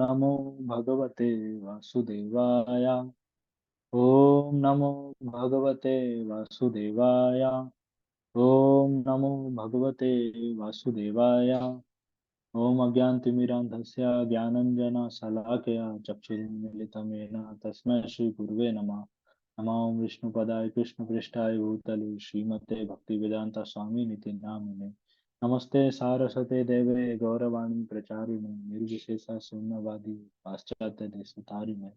नमो भगवते वासुदेवाय। ओम नमो भगवते वासुदेवाय। ओम नमो भगवते वासुदेवाय। ओम अज्ञानतिमिरान्धस्य ज्ञानञ्जनशलाकया चक्षुरुन्मीलितं येन तस्मै श्रीगुरुवे नमः। नमो विष्णुपदाय कृष्णपृष्ठाय भूतले श्रीमते भक्तिवेदांत स्वामिनिति नामिने। नमस्ते सारस्वते देवे गौरवाणी प्रचारिणे निर्विशेष शून्यवादी पाश्चात्य देशतारिणे।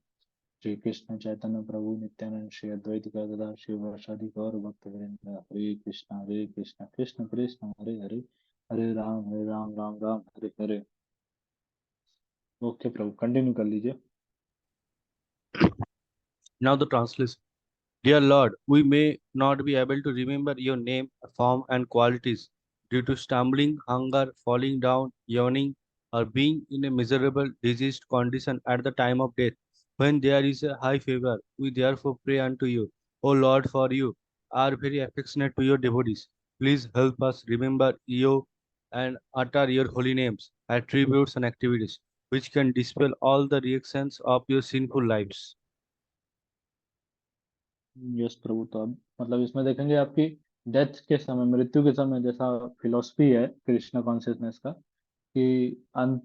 श्री कृष्ण चैतन्य प्रभु नित्यानंद श्री अद्वैत गदाधर शिववासादि गौर भक्त वृंद। हरे कृष्ण कृष्ण कृष्ण हरे हरे, हरे राम राम राम हरे हरे। ओके प्रभु, कंटिन्यू कर लीजिए। Now the translation. Dear Lord, we may not be able to remember your name, form, and qualities due to stumbling, hunger, falling down, yawning, or being in a miserable, diseased condition at the time of death. When there is a high fever, we therefore pray unto you, O Lord, for you are very affectionate to your devotees. Please help us remember you and utter your holy names, attributes, and activities, which can dispel all the reactions of your sinful lives. Yes प्रभु, तो अब मतलब इसमें देखेंगे आपकी death के समय, मृत्यु के समय, जैसा फिलोसफी है कृष्ण कॉन्शियसनेस का कि अंत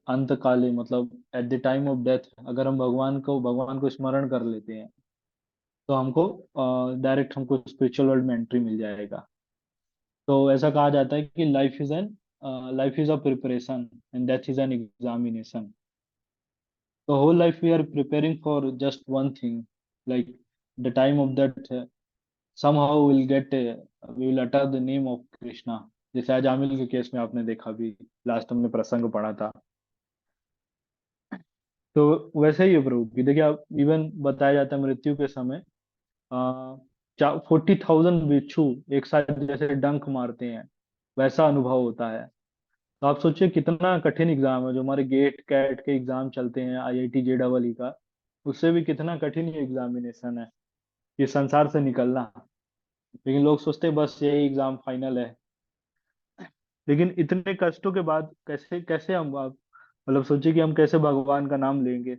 अंतकाली मतलब at the time of death अगर हम भगवान को स्मरण कर लेते हैं तो हमको डायरेक्ट हमको स्पिरिचुअल वर्ल्ड में एंट्री मिल जाएगा। तो ऐसा कहा जाता है कि life is a preparation and death is an examination. तो whole life we are preparing for just one thing, like the time of that somehow we will utter the name of Krishna. जैसे आज आमिल के केस में आपने देखा भी, last हमने प्रसंग पढ़ा था। तो वैसे ही है प्रभु कि देखिए आप इवन बताया जाता है मृत्यु के समय 40,000 बिच्छू एक साथ जैसे डंक मारते हैं, वैसा अनुभव होता है। तो आप सोचिए कितना कठिन एग्जाम है, जो हमारे गेट कैट के एग्जाम चलते हैं, आईआईटी जेईई का, उससे भी कितना कठिन ये एग्जामिनेशन है, ये संसार से निकलना। लेकिन लोग सोचते हैं बस यही एग्जाम फाइनल है। लेकिन इतने कष्टों के बाद कैसे कैसे हम आप मतलब सोचिए कि हम कैसे भगवान का नाम लेंगे।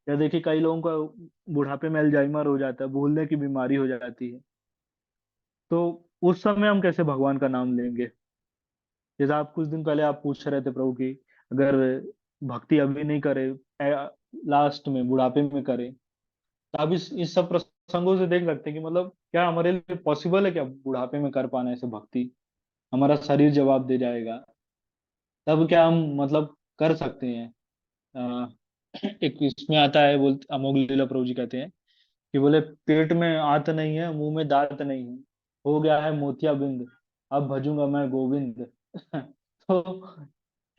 या देखिए कई लोगों का बुढ़ापे में अल्जाइमर हो जाता है, भूलने की बीमारी हो जाती है। तो उस समय हम कैसे भगवान का नाम लेंगे। जैसे आप कुछ दिन पहले आप पूछ रहे थे प्रभु की, अगर भक्ति अभी नहीं करे, लास्ट में बुढ़ापे में करे, तो आप इस सब प्रसंगों से देख सकते हैं कि मतलब क्या हमारे लिए पॉसिबल है क्या बुढ़ापे में कर पाना ऐसे भक्ति। हमारा शरीर जवाब दे जाएगा, तब क्या हम मतलब कर सकते हैं। एक इसमें आता है, बोलते अमोघ लीला प्रभु जी कहते हैं कि बोले पेट में आत नहीं है, मुंह में दांत नहीं है, हो गया है मोतिया बिंद, अब भजूंगा मैं गोविंद। तो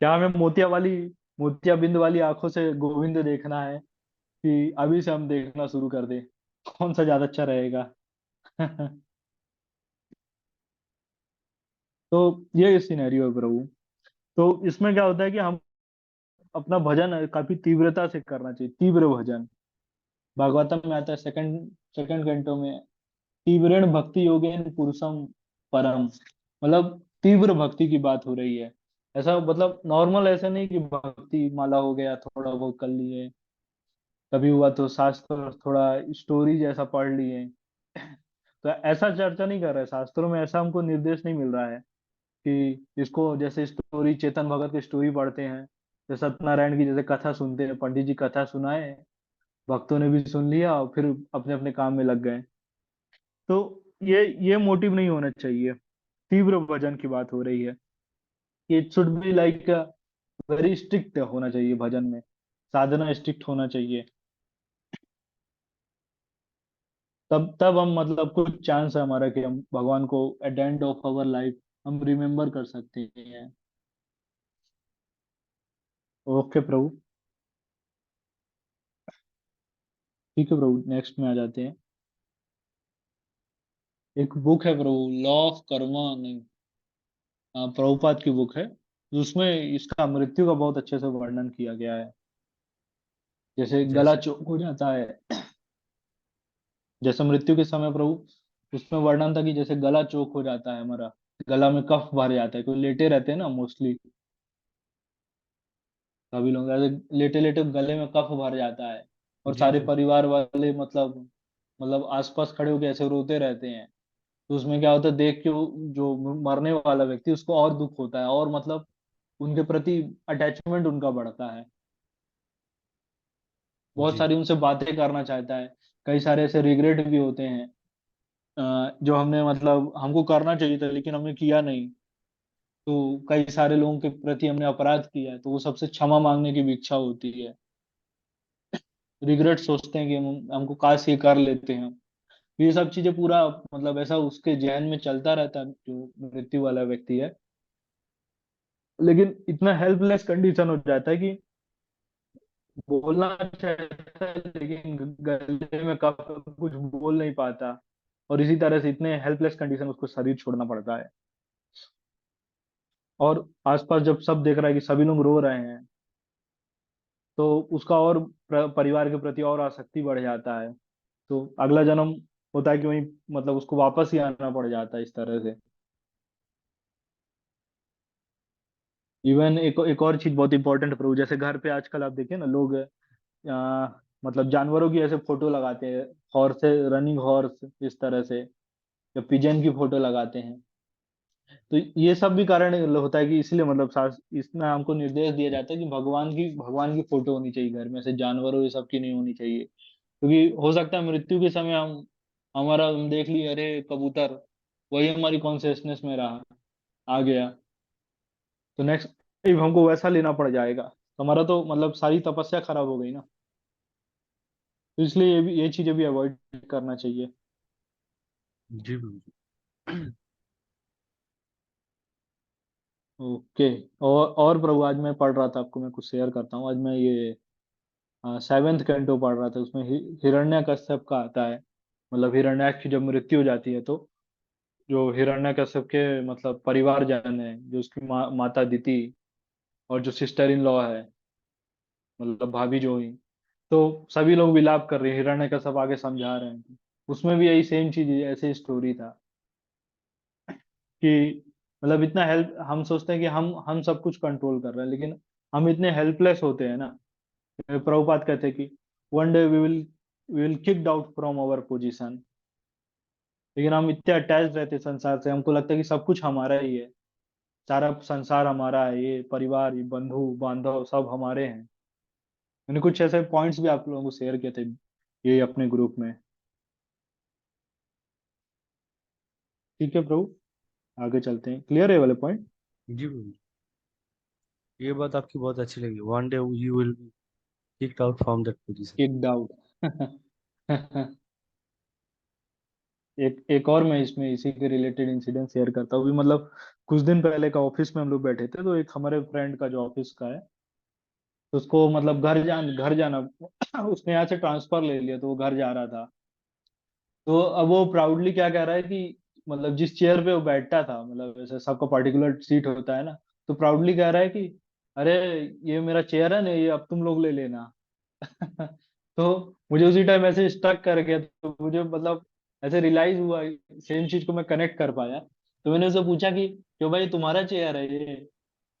क्या हमें मोतिया बिंद वाली आंखों से गोविंद देखना है कि अभी से हम देखना शुरू कर दें, कौन सा ज्यादा अच्छा रहेगा। तो ये सिनेरियो है प्रभु। तो इसमें क्या होता है कि हम अपना भजन काफी तीव्रता से करना चाहिए, तीव्र भजन। भागवतम में आता है सेकंड सेकंड कैंटो में, तीव्रेण भक्ति योगेन पुरुषम परम। मतलब तीव्र भक्ति की बात हो रही है। ऐसा मतलब नॉर्मल ऐसा नहीं कि भक्ति माला हो गया थोड़ा बहुत कर लिए, कभी हुआ तो शास्त्र थोड़ा स्टोरी जैसा पढ़ लिए। तो ऐसा चर्चा नहीं कर रहा है, शास्त्रों में ऐसा हमको निर्देश नहीं मिल रहा है कि इसको जैसे स्टोरी चेतन भगत की स्टोरी पढ़ते हैं, जैसे सत्यनारायण की जैसे कथा सुनते हैं, पंडित जी कथा सुनाए, भक्तों ने भी सुन लिया और फिर अपने अपने काम में लग गए। तो ये मोटिव नहीं होना चाहिए। तीव्र भजन की बात हो रही है। It should be like very strict होना चाहिए भजन में, साधना स्ट्रिक्ट होना चाहिए। तब हम मतलब कुछ चांस है हमारा कि हम भगवान को at the end of our life हम रिमेम्बर कर सकते हैं। ओके प्रभु, ठीक है प्रभु, नेक्स्ट में आ जाते हैं। एक बुक है प्रभु, लॉ ऑफ कर्मा, नहीं, प्रभुपाद की बुक है। उसमें इसका मृत्यु का बहुत अच्छे से वर्णन किया गया है। जैसे गला जैसे चौक हो जाता है, जैसे मृत्यु के समय प्रभु, उसमें वर्णन था कि जैसे गला चौक हो जाता है हमारा, गला में कफ भर जाता है, कोई लेटे रहते हैं ना मोस्टली, सभी लोग ऐसे लेटे लेटे गले में कफ भर जाता है, और जी सारे जी परिवार वाले मतलब आसपास खड़े होकर ऐसे रोते रहते हैं। तो उसमें क्या होता है, देख के जो मरने वाला व्यक्ति उसको और दुख होता है, और मतलब उनके प्रति अटैचमेंट उनका बढ़ता है। बहुत जी सारी उनसे बातें करना चाहता है। कई सारे ऐसे रिग्रेट भी होते हैं, जो हमने मतलब हमको करना चाहिए था लेकिन हमने किया नहीं। तो कई सारे लोगों के प्रति हमने अपराध किया है, तो वो सबसे क्षमा मांगने की भी इच्छा होती है। रिग्रेट सोचते हैं कि हमको काश ये कर लेते हैं। ये सब चीजें पूरा मतलब ऐसा उसके जहन में चलता रहता है, जो मृत्यु वाला व्यक्ति है। लेकिन इतना हेल्पलेस कंडीशन हो जाता है कि बोलना चाहता है लेकिन गले में कफ, कुछ बोल नहीं पाता। और इसी तरह से इतने हेल्पलेस कंडीशन उसको शरीर छोड़ना पड़ता है। और आसपास जब सब देख रहा है कि सभी लोग रो रहे हैं, तो उसका और परिवार के प्रति और आसक्ति बढ़ जाता है। तो अगला जन्म होता है कि वही मतलब उसको वापस ही आना पड़ जाता है इस तरह से। इवन एक और चीज बहुत इंपॉर्टेंट है प्रभु, जैसे घर पे आजकल आप देखिए ना, लोग मतलब जानवरों की ऐसे फोटो लगाते हैं, हॉर्स से, रनिंग हॉर्स इस तरह से, या पिजन की फोटो लगाते हैं। तो ये सब भी कारण होता है कि इसलिए मतलब इसमें हमको निर्देश दिया जाता है कि भगवान की फोटो होनी चाहिए घर में, ऐसे जानवरों ये सब की नहीं होनी चाहिए। क्योंकि हो सकता है मृत्यु के समय हम देख लिए, अरे कबूतर, वही हमारी कॉन्शियसनेस में रहा, आ गया, तो नेक्स्ट टाइम हमको वैसा लेना पड़ जाएगा, तो हमारा तो मतलब सारी तपस्या खराब हो गई ना। तो इसलिए ये चीजें भी अवॉइड करना चाहिए। जी प्रभु जी। ओके। और प्रभु, आज मैं पढ़ रहा था, आपको मैं कुछ शेयर करता हूँ। आज मैं ये 7वें कैंटो पढ़ रहा था, उसमें हिरण्यकश्यप का आता है। मतलब हिरण्याक्ष की जब मृत्यु हो जाती है, तो जो हिरण्यकश्यप के मतलब परिवारजन है, जो उसकी माता दिति, और जो सिस्टर इन लॉ है, मतलब भाभी जो हुई, तो सभी लोग विलाप कर रहे हैं, हिरण्यकश्यप आगे समझा रहे हैं। उसमें भी यही सेम चीज, ऐसे स्टोरी था कि मतलब इतना हेल्प, हम सोचते हैं कि हम सब कुछ कंट्रोल कर रहे हैं, लेकिन हम इतने हेल्पलेस होते हैं ना। प्रभुपाद कहते हैं कि one day we will kicked out from our position. लेकिन हम इतने अटैच रहते हैं संसार से, हमको लगता है कि सब कुछ हमारा ही है, सारा संसार हमारा है, ये परिवार, ये बंधु बांधव सब हमारे हैं। मैंने कुछ ऐसे पॉइंट्स भी आप लोगों को शेयर किए थे ये अपने ग्रुप में। ठीक है प्रभु, आगे चलते हैं। क्लियर है ये वाले पॉइंट? जी प्रभु, ये बात आपकी बहुत अच्छी लगी। One day you will be kicked out from that position. Kicked out. एक और मैं इसमें इसी के रिलेटेड इंसिडेंट शेयर करता हूँ भी। मतलब कुछ दिन पहले का, ऑफिस में हम लोग बैठे थे, तो एक हमारे फ्रेंड का जो ऑफिस का है, तो उसको मतलब घर जाना उसने यहाँ से ट्रांसफर ले लिया, तो वो घर जा रहा था। तो अब वो प्राउडली क्या कह रहा है कि मतलब जिस चेयर पे वो बैठता था, मतलब ऐसे सबका पर्टिकुलर सीट होता है ना, तो प्राउडली कह रहा है कि अरे ये मेरा चेयर है ना, ये अब तुम लोग ले लेना। तो मुझे उसी टाइम ऐसे स्टक कर गया, तो मुझे मतलब ऐसे रियलाइज हुआ, सेम चीज को मैं कनेक्ट कर पाया। तो मैंने उससे पूछा कि क्यों भाई, तुम्हारा चेयर है ये?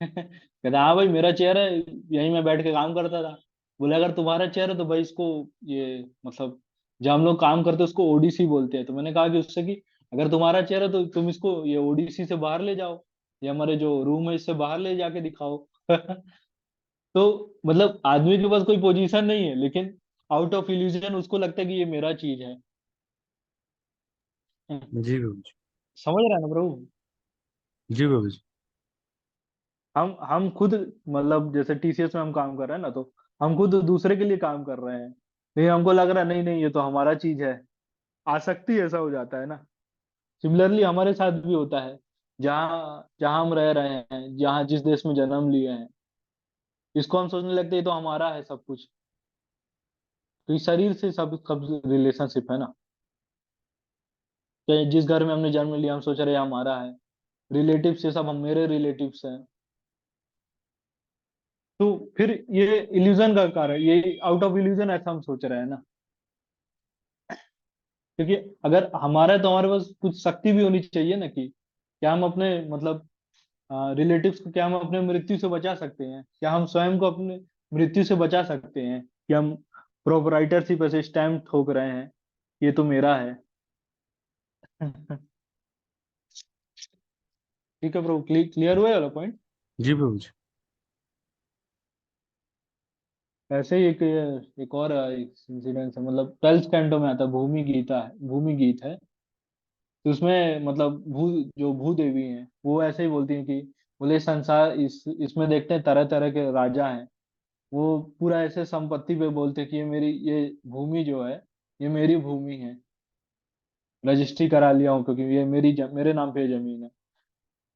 कहता हाँ भाई, मेरा चेयर है, यहीं मैं बैठ के काम करता था। बोले अगर तुम्हारा चेयर है तो भाई इसको, ये मतलब जब हम लोग काम करते हैं उसको ओडीसी बोलते हैं। तो मैंने कहा कि उससे कि अगर तुम्हारा चेयर है तो तुम इसको ये ओडीसी से बाहर ले जाओ, ये हमारे जो रूम है इससे बाहर ले जाके दिखाओ। तो मतलब आदमी के पास कोई पोजीशन नहीं है, लेकिन आउट ऑफ इल्यूजन उसको लगता है कि ये मेरा चीज है। जी प्रभु जी। समझ रहा है ना प्रभु? जी प्रभु जी। हम खुद मतलब जैसे टीसीएस में हम काम कर रहे हैं ना, तो हम खुद दूसरे के लिए काम कर रहे हैं, लेकिन हमको लग रहा है नहीं नहीं, ये तो हमारा चीज है। आसक्ति ऐसा हो जाता है ना। सिमिलरली हमारे साथ भी होता है, जहाँ जहाँ हम रह रहे हैं, जहाँ जिस देश में जन्म लिए हैं, इसको हम सोचने लगते हैं ये तो हमारा है सब कुछ। तो इस शरीर से सब सब रिलेशनशिप है ना, कि जिस घर में हमने जन्म लिया हम सोच रहे हैं हमारा है। रिलेटिव से सब हम मेरे रिलेटिव्स हैं। तो फिर ये इल्यूजन का कारण, ये आउट ऑफ इल्यूजन ऐसा हम सोच रहे हैं ना। क्योंकि अगर हमारा है तो हमारे पास कुछ शक्ति भी होनी चाहिए ना, कि क्या हम अपने मतलब रिलेटिव्स को क्या हम अपने मृत्यु से बचा सकते हैं? क्या हम स्वयं को अपने मृत्यु से बचा सकते हैं कि हम प्रोपराइटरशिप ऐसे स्टैम्प ठोक रहे हैं, ये तो मेरा है। ठीक है ब्रो, क्लियर हुआ वाला पॉइंट। जी प्रभु जी। ऐसे ही एक और इंसिडेंस है, मतलब 12th कैंटो में आता है, भूमि गीता है, भूमि गीत है। तो उसमें मतलब जो भू देवी हैं वो ऐसे ही बोलती हैं कि बोले संसार इसमें देखते हैं तरह तरह के राजा हैं। वो पूरा ऐसे संपत्ति पे बोलते हैं कि ये भूमि जो है, ये मेरी भूमि है, रजिस्ट्री करा लिया हूँ क्योंकि ये मेरे नाम पे जमीन है।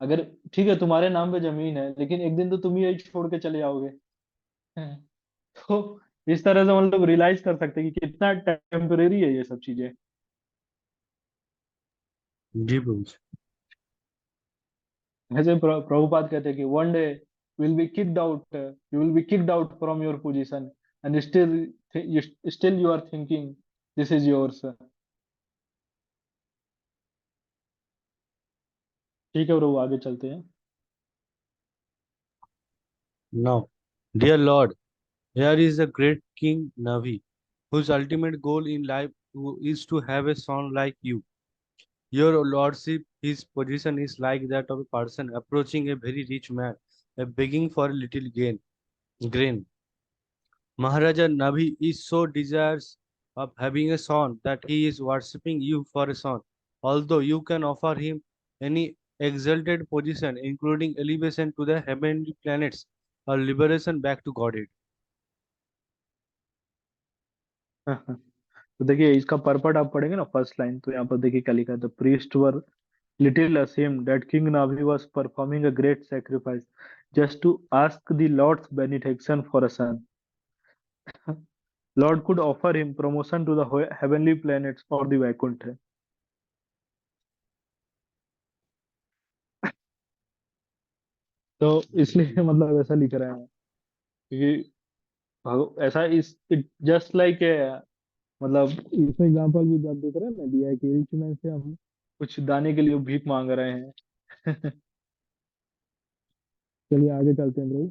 अगर ठीक है तुम्हारे नाम पे जमीन है, लेकिन एक दिन तो तुम ही यही छोड़ के चले जाओगे। तो इस तरह से मतलब रियलाइज कर सकते हैं कि कितना टेम्परेरी है ये सब चीजें। जी प्रभु जी। ऐसे प्रभुपाद कहते हैं कि one day will be kicked out, you will be kicked out from your position and still you are thinking this is yours. ठीक है ब्रो, आगे चलते हैं। Now, dear Lord, here is a great King Navi, whose ultimate goal in life is to have a son like you. Your lordship, his position is like that of a person approaching a very rich man, begging for a little grain. Maharaja Navi is so desirous of having a son that he is worshipping you for a son. Although you can offer him any exalted position, including elevation to the heavenly planets or liberation back to Godhead. तो देखिए इसका purport आप पढ़ेंगे ना, first line, तो यहाँ पर देखिए क्या लिखा है, the priest were little ashamed that King Navi was performing a great sacrifice just to ask the Lord's benediction for a son. Lord could offer him promotion to the heavenly planets or the Vaikuntha. तो इसलिए मतलब ऐसा लिख रहे हैं क्योंकि ऐसा इस इट जस्ट लाइक मतलब इसमें एग्जांपल भी आप देख रहे हैं ना, दिया है कि रिच मैन से हम कुछ दाने के लिए भीख मांग रहे हैं। चलिए आगे चलते हैं bro.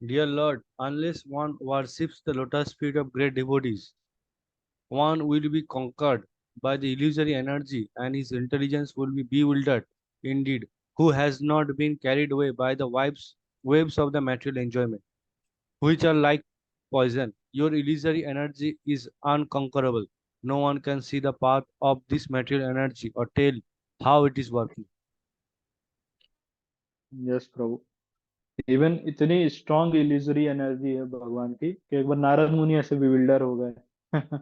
Dear Lord, unless one worships the lotus feet of great devotees, one will be conquered by the illusory energy and his intelligence will be bewildered. Indeed, who has not been carried away by the waves of the material enjoyment, which are like poison? Your illusory energy is unconquerable. No one can see the path of this material energy or tell how it is working. Yes Prabhu, even इतनी strong illusory energy है भगवान की कि एक बार नारद मुनि ऐसे bewilder हो गए।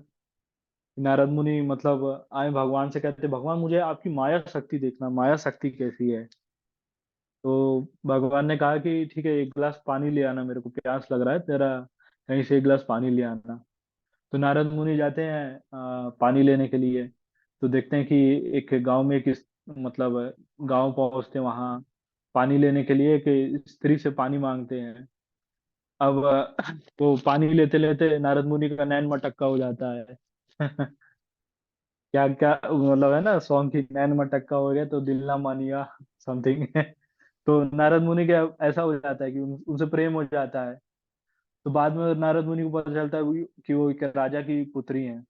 नारद मुनि मतलब आए भगवान से, कहते भगवान मुझे आपकी माया शक्ति देखना, माया शक्ति कैसी है। तो भगवान ने कहा कि ठीक है, एक गिलास पानी ले आना, मेरे को प्यास लग रहा है, तेरा कहीं से एक गिलास पानी ले आना। तो नारद मुनि जाते हैं पानी लेने के लिए। तो देखते हैं कि एक गांव में मतलब गांव पहुंचते हैं वहां, पानी लेने के लिए एक स्त्री से पानी मांगते हैं। अब वो पानी लेते लेते नारद मुनि का नैन मटक्का हो जाता है। क्या क्या मतलब है ना सॉन्ग की, नैन मटक्का हो गया तो दिल ना मानिया, समथिंग। तो नारद मुनि का ऐसा हो जाता है कि उनसे प्रेम हो जाता है। तो बाद में नारद मुनि को पता चलता है कि वो एक राजा की पुत्री हैं।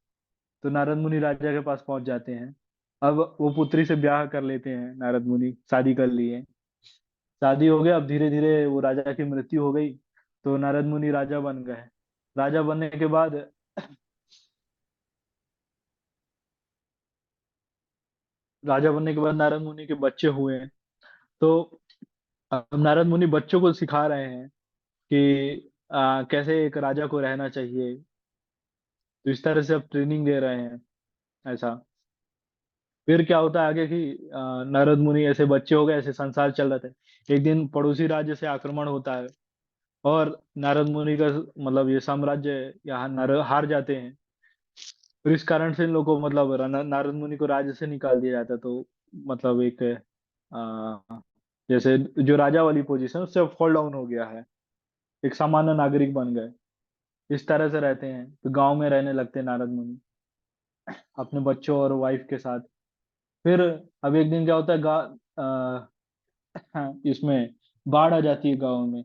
तो नारद मुनि राजा के पास पहुंच जाते हैं। अब वो पुत्री से ब्याह कर लेते हैं, नारद मुनि शादी कर लिए। शादी हो गया, अब धीरे धीरे वो राजा की मृत्यु हो गई। तो नारद मुनि राजा बन गए। राजा बनने के बाद, राजा बनने के बाद नारद मुनि के बच्चे हुए हैं। तो अब नारद मुनि बच्चों को सिखा रहे हैं कि कैसे एक राजा को रहना चाहिए। तो इस तरह से अब ट्रेनिंग दे रहे हैं ऐसा। फिर क्या होता है आगे कि नारद मुनि ऐसे बच्चे हो गए, ऐसे संसार चल रहे थे। एक दिन पड़ोसी राज्य से आक्रमण होता है और नारद मुनि का मतलब ये साम्राज्य यहाँ हार जाते हैं। फिर इस कारण से इन लोगों को मतलब नारद मुनि को राज्य से निकाल दिया जाता है। तो मतलब एक जैसे जो राजा वाली पोजीशन उससे फॉल डाउन हो गया है, एक सामान्य नागरिक बन गए। इस तरह से रहते हैं, तो गांव में रहने लगते हैं नारद मुनि। अपने बच्चों और वाइफ के साथ। फिर अब एक दिन क्या होता है, इसमें बाढ़ आ जाती है गाँव में।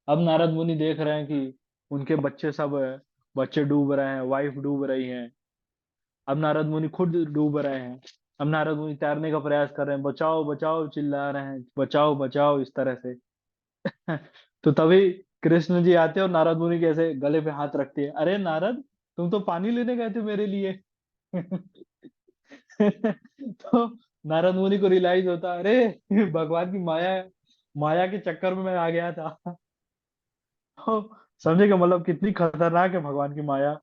अब नारद मुनि देख रहे हैं कि उनके बच्चे सब बच्चे डूब रहे हैं, वाइफ डूब रही है। अब नारद मुनि खुद डूब रहे हैं। अब नारद मुनि तैरने का प्रयास कर रहे हैं, बचाओ बचाओ चिल्ला रहे हैं, बचाओ बचाओ इस तरह से। तो तभी कृष्ण जी आते हैं और नारद मुनि कैसे गले पे हाथ रखते हैं, अरे नारद, तुम तो पानी लेने गए थे मेरे लिए। तो नारद मुनि को रियलाइज होता, अरे भगवान की माया, माया के चक्कर में मैं आ गया था। तो समझे कि मतलब कितनी खतरनाक है भगवान की माया।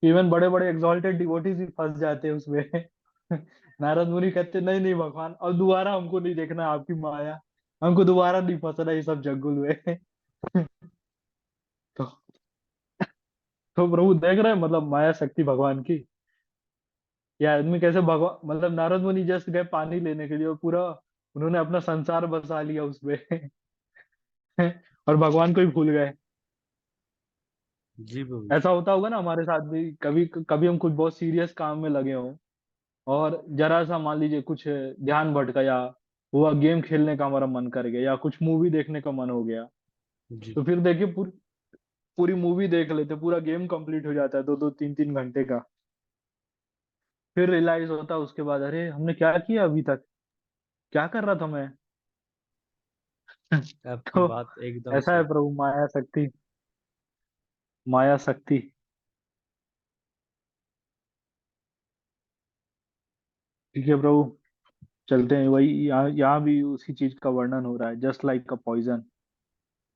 इवन बड़े बड़े एग्जॉल्टेड डिवोटीज भी फंस जाते हैं उसमें। नारद मुनि कहते, नहीं नहीं भगवान, अब दोबारा हमको नहीं देखना आपकी माया, हमको दोबारा नहीं फंसना ये सब जंगल में। तो तो प्रभु देख रहे हैं मतलब माया शक्ति भगवान की। या आदमी कैसे भगवान, मतलब नारद मुनि जस्ट गए पानी लेने के लिए और पूरा उन्होंने अपना संसार बसा लिया उसमें। और भगवान को ही भूल गए। जी प्रभु जी। ऐसा होता होगा ना हमारे साथ भी, कभी कभी हम कुछ बहुत सीरियस काम में लगे हों और जरा सा मान लीजिए कुछ ध्यान भटका, हुआ गेम खेलने का हमारा मन कर गया या कुछ मूवी देखने का मन हो गया, जी। तो फिर देखिए पूरी पूरी मूवी देख लेते, पूरा गेम कंप्लीट हो जाता है 2 2 3 3 घंटे का। फिर रियलाइज होता है उसके बाद, अरे हमने क्या किया अभी तक, क्या कर रहा था मैं। आपकी तो बात एकदम ऐसा है सही। प्रभु माया शक्ति, माया शक्ति। ठीक है प्रभु, चलते हैं वही, यहाँ यहाँ भी उसी चीज का वर्णन हो रहा है, जस्ट लाइक अ पॉइजन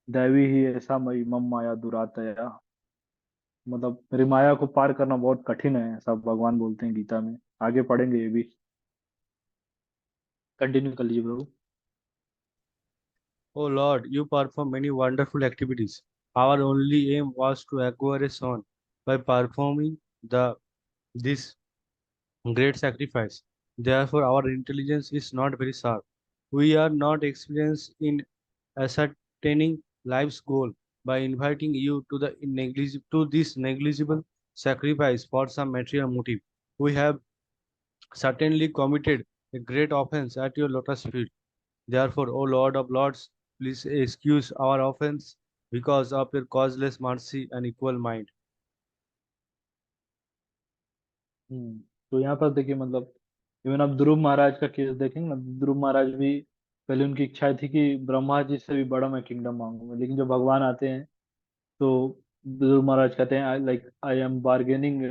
दैवी ही ऐसा मई मम माया दुरातया। मतलब मेरी माया को पार करना बहुत कठिन है, ऐसा भगवान बोलते हैं गीता में। आगे पढ़ेंगे ये भी, कंटिन्यू कर लीजिए प्रभु। Oh Lord, you perform many wonderful activities. Our only aim was to acquire a son by performing the this great sacrifice. Therefore, our intelligence is not very sharp. We are not experienced in ascertaining life's goal by inviting you to to this negligible sacrifice for some material motive. We have certainly committed a great offense at your lotus feet. Therefore, O Lord of Lords, please excuse our offense because of your causeless mercy and equal mind. तो यहाँ पर देखिए मतलब even आप ध्रुव महाराज का case देखेंगे ना, ध्रुव महाराज भी पहले उनकी इच्छा थी कि ब्रह्मा जी से भी बड़ा मैं किंगडम मांगूंगा, लेकिन जब भगवान आते हैं तो ध्रुव महाराज कहते हैं, like I am bargaining,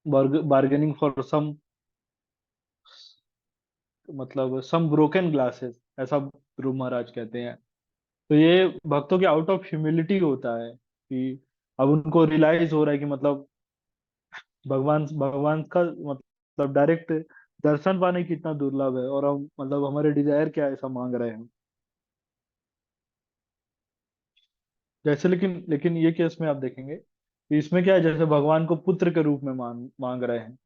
bargaining for some, मतलब सम ब्रोकन ग्लासेस, ऐसा ध्रुव महाराज कहते हैं। तो ये भक्तों के आउट ऑफ ह्यूमिलिटी होता है कि अब उनको रियलाइज हो रहा है कि मतलब भगवान भगवान का मतलब डायरेक्ट दर्शन पाने कितना दुर्लभ है, और हम मतलब हमारे डिजायर क्या है, ऐसा मांग रहे हैं जैसे। लेकिन लेकिन ये केस में आप देखेंगे कि इसमें क्या है, जैसे भगवान को पुत्र के रूप में मांग मांग रहे हैं।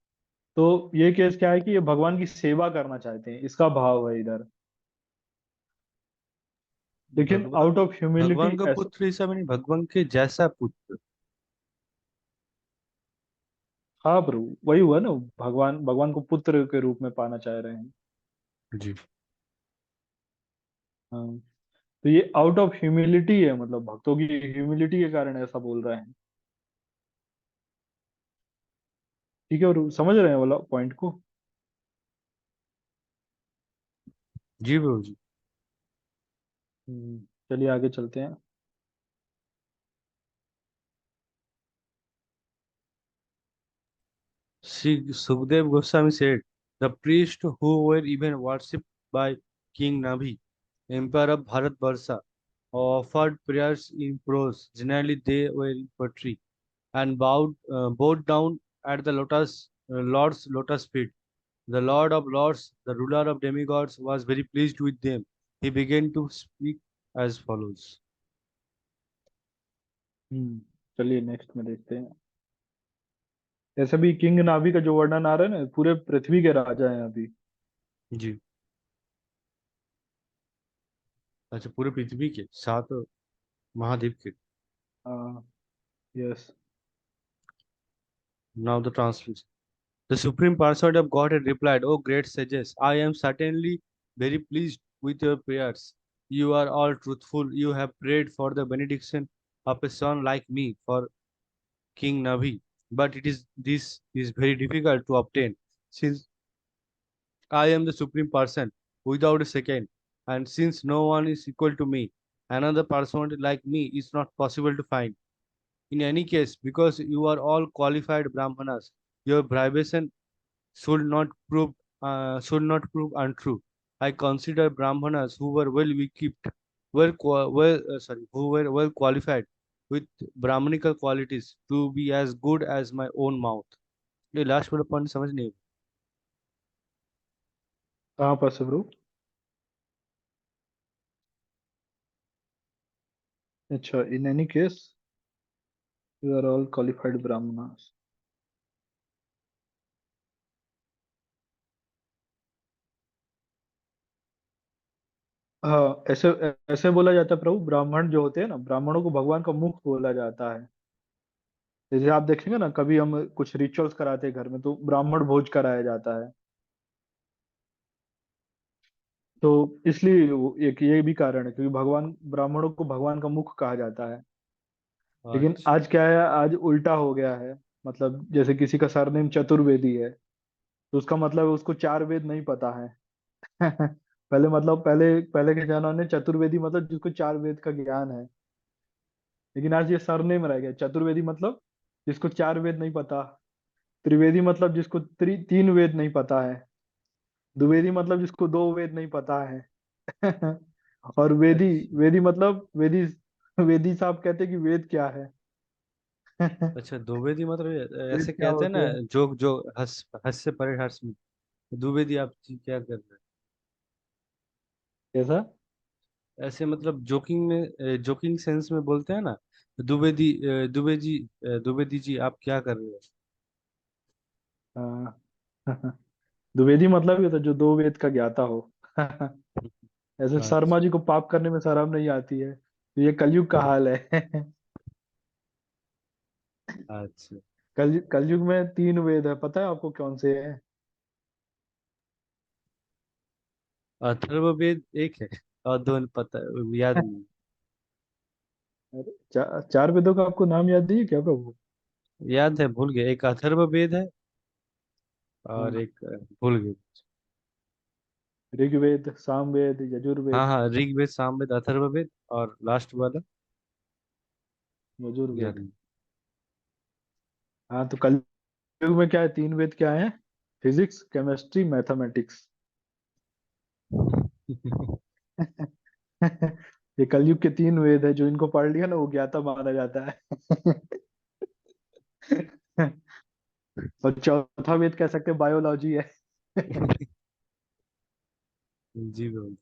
तो ये केस क्या है कि ये भगवान की सेवा करना चाहते हैं, इसका भाव है इधर। लेकिन भगवान आउट ऑफ भगवान ह्यूमिलिटी का ऐसा। पुत्र हिसाब नहीं, भगवान के जैसा पुत्र। हाँ प्रभु, वही हुआ ना, भगवान भगवान को पुत्र के रूप में पाना चाह रहे हैं। जी। हाँ, तो ये आउट ऑफ ह्यूमिलिटी है, मतलब भक्तों की ह्यूमिलिटी के कारण ऐसा बोल रहे हैं। ठीक है, और समझ रहे हैं वाला पॉइंट को। जी प्रभु जी। चलिए आगे चलते हैं। Sri Sukdev Goswami said, the priests who were even worshipped by King Nabhi, Emperor of Bharatvarsha, offered prayers in prose. Generally, they were in poetry and bowed down at the Lord's lotus feet. The Lord of Lords, the ruler of demigods, was very pleased with them. He began to speak as follows. चलिए next में देखते हैं। ऐसे भी king नाभि का जो वर्णन आ रहा है ना, पूरे पृथ्वी के राजा हैं अभी। जी। अच्छा, पूरे पृथ्वी के 7 महाद्वीप के। हाँ, yes. Now the translation. The Supreme Person of God had replied, O great sages, I am certainly very pleased with your prayers. You are all truthful. You have prayed for the benediction of a son like me for King Navi. But this is very difficult to obtain, since I am the Supreme Person without a second, and since no one is equal to me, another person like me is not possible to find. In any case, because you are all qualified Brahmanas, your bribation should not prove untrue. I consider Brahmanas who were well equipped, who were well qualified with Brahmanical qualities to be as good as my own mouth. ये last वाला point समझ नहीं। कहाँ पर से bro? अच्छा, in any case you are all qualified Brahmanas. हाँ, ऐसे ऐसे बोला जाता है प्रभु, ब्राह्मण जो होते हैं ना, ब्राह्मणों को भगवान का मुख बोला जाता है। जैसे आप देखेंगे ना, कभी हम कुछ रिचुअल्स कराते हैं घर में, तो ब्राह्मण भोज कराया जाता है। तो इसलिए एक ये भी कारण है, क्योंकि भगवान, ब्राह्मणों को भगवान का मुख कहा जाता है। लेकिन अच्छा। आज क्या है, आज उल्टा हो गया है। मतलब जैसे किसी का सरनेम चतुर्वेदी है, तो उसका मतलब है उसको चार वेद नहीं पता है। पहले मतलब पहले पहले के जमाने में चतुर्वेदी मतलब जिसको चार वेद का ज्ञान है। लेकिन आज ये सरनेम रह गया, चतुर्वेदी मतलब जिसको चार वेद नहीं पता। त्रिवेदी मतलब जिसको तीन वेद नहीं पता है। द्विवेदी मतलब जिसको दो वेद नहीं पता है। और वेदी, अच्छा। वेदी मतलब वेदी, वेदी साहब कहते हैं कि वेद क्या है। अच्छा, द्विवेदी मतलब वेद ऐसे क्या कहते हैं ना, होते हैं? जोक जो हंस हंस से परे हर्ष में। द्विवेदी आप जी क्या कर रहे कैसा? हैं? ऐसे मतलब जोकिंग में, जोकिंग सेंस में बोलते हैं ना। द्विवेदी जी आप क्या कर रहे हाँ। द्विवेदी मतलब ये था जो दो वेद का ज्ञाता हो। ऐसे हो? शर्मा अच्छा। जी को पाप करने में शर्म नहीं आती है, तो ये कलयुग का हाल है। अच्छा, कलयुग में तीन वेद है, पता है आपको कौन से हैं? अथर्ववेद एक है और दो पता याद नहीं। अरे चार वेदों का आपको नाम याद नहीं है क्या प्रभु? याद है, भूल गए। एक अथर्ववेद है और हाँ, एक भूल गए। ऋग्वेद, सामवेद, हाँ यजुर्वेद। हाँ, ऋग्वेद सामवेद अथर्ववेद और लास्ट वाला याद यजुर्वेद। नहीं। हाँ, तो कलयुग में क्या है, तीन वेद क्या है? Physics, chemistry, mathematics. ये कलयुग के तीन वेद है, जो इनको पढ़ लिया ना वो ज्ञाता माना जाता है। और चौथा वेद कह सकते हैं बायोलॉजी है। जी बिल्कुल।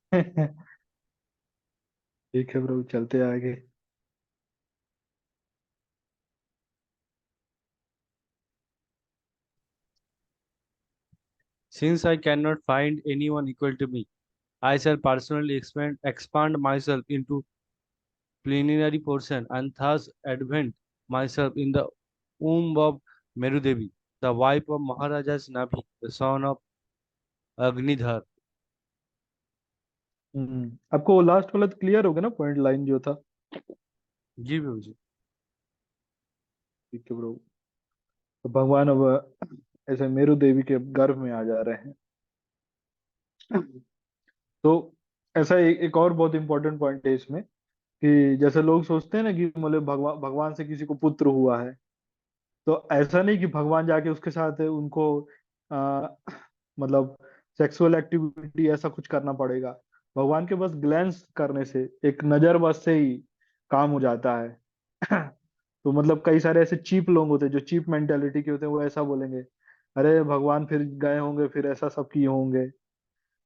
ठीक है ब्रो, चलते हैं आगे। Since I cannot find anyone equal to me, I shall personally expand myself into plenary portion and thus advent myself in the womb of Merudevi, the wife of Maharaja's Nabi, the son of Agnidhar. आपको last वाला तो clear हो गया ना, point line जो था? जी बाबू जी। ठीक है ब्रो। तो भगवान अब ऐसे मेरु देवी के गर्भ में आ जा रहे हैं। तो ऐसा एक और बहुत इंपॉर्टेंट पॉइंट है इसमें, कि जैसे लोग सोचते हैं ना कि मतलब भगवान भगवान से किसी को पुत्र हुआ है, तो ऐसा नहीं कि भगवान जाके उसके साथ उनको आ, मतलब सेक्सुअल एक्टिविटी ऐसा कुछ करना पड़ेगा। भगवान के बस ग्लैंस करने से, एक नजर बस से ही काम हो जाता है। तो मतलब कई सारे ऐसे चीप लोग होते हैं, जो चीप मेंटेलिटी के होते हैं, वो ऐसा बोलेंगे, अरे भगवान फिर गए होंगे, फिर ऐसा सब किए होंगे।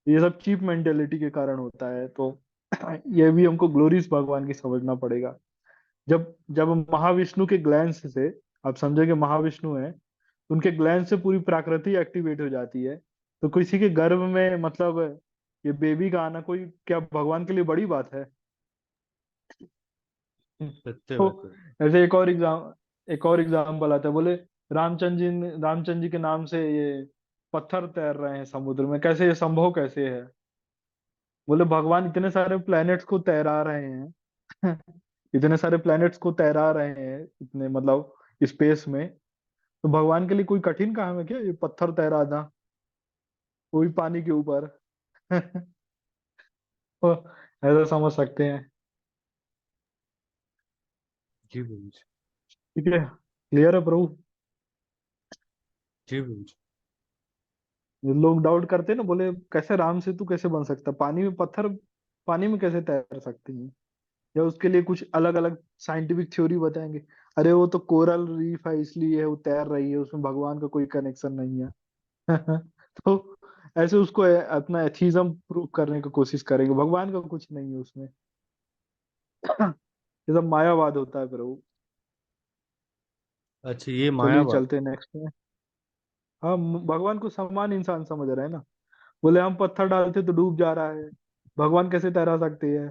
ये सब चीप मेंटेलिटी के कारण होता है। तो ये भी हमको ग्लोरीज भगवान की समझना पड़ेगा। जब जब महाविष्णु के ग्लैंस से, आप समझे कि महाविष्णु है, तो उनके ग्लैंस से पूरी प्रकृति एक्टिवेट हो जाती है। तो किसी के गर्भ में मतलब ये बेबी का आना कोई क्या भगवान के लिए बड़ी बात है? सत्य तो बात है। ऐसे एक और एग्जाम्पल आता है, बोले रामचंद्र जी के नाम से ये पत्थर तैर रहे हैं समुद्र में, कैसे ये संभव कैसे है? बोले भगवान इतने सारे प्लैनेट्स को तैरा रहे हैं इतने सारे प्लैनेट्स को तैरा रहे हैं, इतने मतलब स्पेस में, तो भगवान के लिए कोई कठिन काम है क्या ये पत्थर तैराना, वो भी पानी के ऊपर? तो ऐसा समझ सकते हैं। जी प्रभु जी। ठीक है, क्लियर है प्रभु? जी प्रभु जी। जो लोग डाउट करते हैं ना, बोले कैसे राम सेतु कैसे बन सकता, पानी में पत्थर पानी में कैसे तैर सकते हैं, या उसके लिए कुछ अलग अलग साइंटिफिक थ्योरी बताएंगे। अरे वो तो कोरल रीफ है इसलिए वो तैर रही है, उसमें भगवान का कोई कनेक्शन नहीं है। तो ऐसे उसको अपना एथीज्म प्रूव करने की कोशिश करेंगे, भगवान का कुछ नहीं है उसमें। ये सब मायावाद होता है प्रभु। अच्छा, ये चलिए मायावाद। चलते हैं नेक्स्ट में। हम भगवान को समान इंसान समझ रहे हैं ना। बोले हम पत्थर डालते तो डूब जा रहा है, भगवान कैसे तैरा सकते हैं?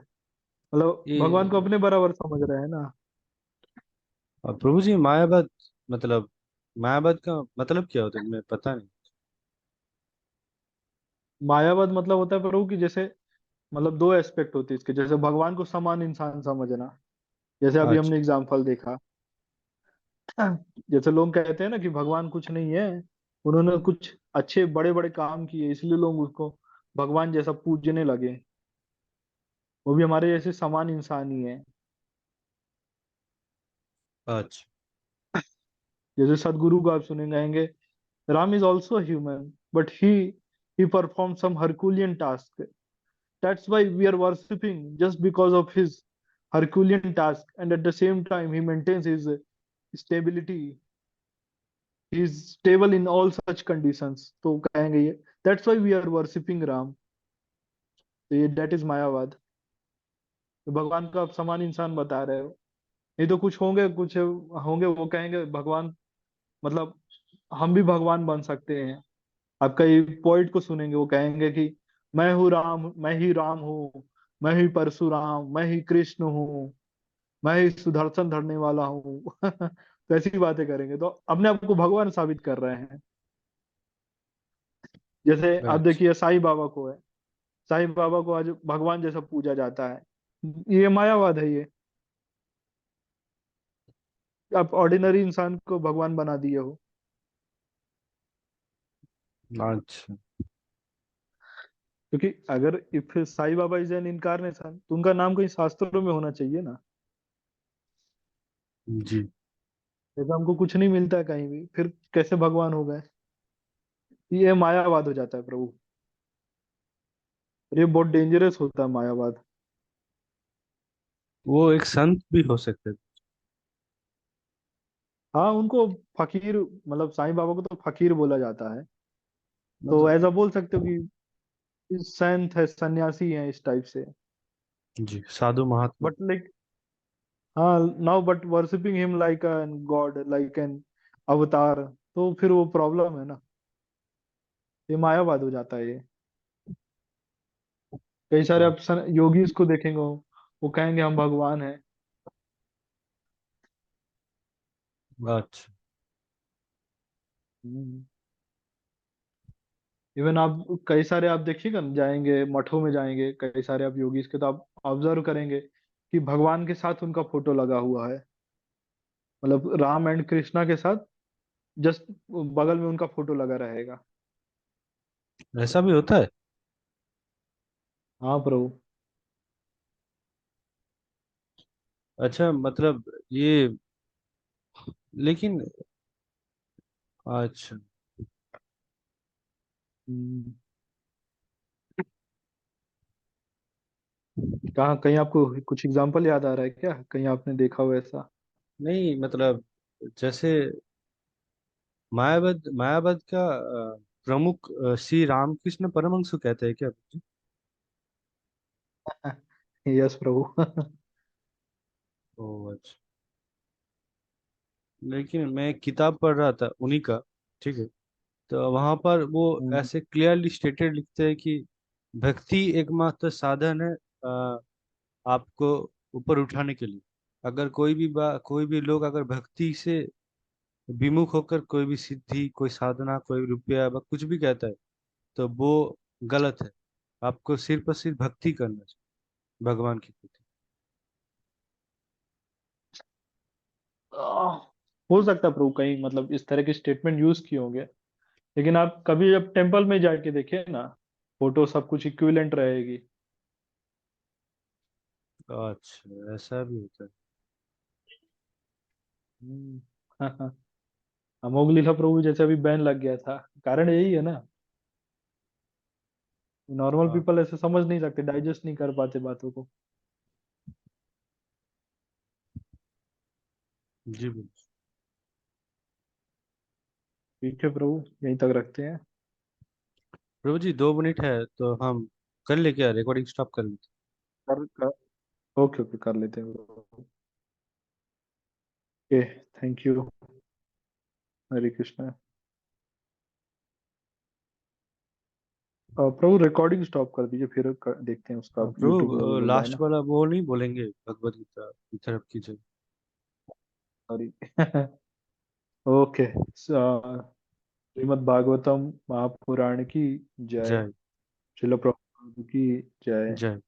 मतलब भगवान को ये अपने बराबर समझ रहे हैं ना। प्रभु जी, मायावाद मतलब, मायावाद का मतलब क्या होता है, मैं पता नहीं। मायावाद मतलब होता है प्रभु कि जैसे, मतलब दो एस्पेक्ट होते हैं इसके, जैसे भगवान को समान इंसान समझना, जैसे अभी अच्छा। हमने एग्जाम्पल देखा। जैसे लोग कहते हैं ना कि भगवान कुछ नहीं है, उन्होंने कुछ अच्छे बड़े बड़े काम किए इसलिए लोग उसको भगवान जैसा पूजने लगे, वो भी हमारे जैसे समान इंसान ही है। अच्छा। जैसे सदगुरु को आप सुनेंगे, Ram is also human but he perform some herculean task, that's why we are worshipping just because of his herculean task, and at the same time he maintains his stability, he is stable in all such conditions, तो कहेंगे ये that's why we are worshipping Ram. तो ये that is मायावाद। तो भगवान को आप समान इंसान बता रहे हो, नहीं तो कुछ होंगे वो कहेंगे भगवान, मतलब हम भी भगवान बन सकते हैं। आपका ये पोइट को सुनेंगे, वो कहेंगे कि मैं हूँ राम, मैं ही राम हूँ, मैं ही परशुराम, मैं ही कृष्ण हूँ, मैं ही सुदर्शन धरने वाला हूँ। तो ऐसी बातें करेंगे तो अपने आप को भगवान साबित कर रहे हैं। जैसे आप अच्छा। देखिए साईं बाबा को है, साईं बाबा को आज भगवान जैसा पूजा जाता है, ये मायावाद है ये। आप ऑर्डिनरी इंसान को भगवान बना दिए हो। अच्छा। क्योंकि अगर if Sai Baba is an incarnation तो उनका नाम कहीं शास्त्रों में होना चाहिए ना। जी। जैसे हमको कुछ नहीं मिलता है कहीं भी, फिर कैसे भगवान हो गए? ये मायावाद हो जाता है प्रभु। और ये बहुत डेंजरस होता है मायावाद। वो एक संत भी हो सकते थे। हाँ उनको फकीर, मतलब साईं बाबा को तो फकीर बोला जाता है, तो मतलब। ऐसा बोल सकते हो कि संत है, सन्यासी है इस टाइप से। जी, साधु महात्मा। बट लाइक, हाँ now but worshipping him like an God, like an अवतार, तो फिर वो प्रॉब्लम है ना, ये मायावाद हो जाता है ये। कई सारे आप योगीज को देखेंगे, वो कहेंगे हम भगवान हैं। अच्छा। इवन आप कई सारे आप देखिएगा ना, जाएंगे मठों में जाएंगे कई सारे आप योगीज के, तो आप ऑब्जर्व करेंगे कि भगवान के साथ उनका फोटो लगा हुआ है, मतलब राम एंड कृष्णा के साथ जस्ट बगल में उनका फोटो लगा रहेगा। ऐसा भी होता है। हाँ प्रभु। अच्छा, मतलब ये, लेकिन अच्छा। हम्म, कहाँ कहीं आपको कुछ एग्जांपल याद आ रहा है क्या, कहीं आपने देखा हो ऐसा? नहीं, मतलब जैसे मायावद मायावद का प्रमुख श्री रामकृष्ण परमहंस को कहते हैं क्या? यस प्रभु। ओ अच्छा। लेकिन मैं एक किताब पढ़ रहा था उन्हीं का। ठीक है। तो वहां पर वो हम्म, ऐसे क्लियरली स्टेटेड लिखते हैं कि भक्ति एकमात्र साधन है आपको ऊपर उठाने के लिए। अगर कोई भी लोग अगर भक्ति से विमुख होकर कोई भी सिद्धि, कोई साधना, कोई रुपया व कुछ भी कहता है तो वो गलत है। आपको सिर्फ और सिर्फ भक्ति करना चाहिए भगवान के प्रति। आह, हो सकता है प्रभु कहीं मतलब इस तरह के स्टेटमेंट यूज किए होंगे, लेकिन आप कभी जब टेम्पल में जाके देखे ना, फोटो सब कुछ इक्विवेलेंट रहेगी। अच्छा, ऐसा भी होता है। हाँ हाँ। अमोघ लीला प्रभु जैसे अभी बैन लग गया था, कारण यही है ना, नॉर्मल हाँ। पीपल ऐसे समझ नहीं सकते, डाइजेस्ट नहीं कर पाते बातों को। जी बिल्कुल। ठीक है प्रभु, यहीं तक रखते हैं। प्रभु जी 2 मिनट है तो हम कर ले क्या, रिकॉर्डिंग स्टॉप कर लेते कर ओके ओके, कर लेते हैं। Okay, thank you. Hare Krishna. Prabhu recording stop कर दीजिए, फिर देखते हैं उसका, हैं। यूट्यूब में भी प्रभु बोल रहा है लास्ट ना। वाला वो नहीं बोलेंगे, भगवत गीता की तरफ की जय। सॉरी। ओके। श्रीमद् भागवतम महापुराण की जय। जय। श्रील प्रभुपाद की जय। जय।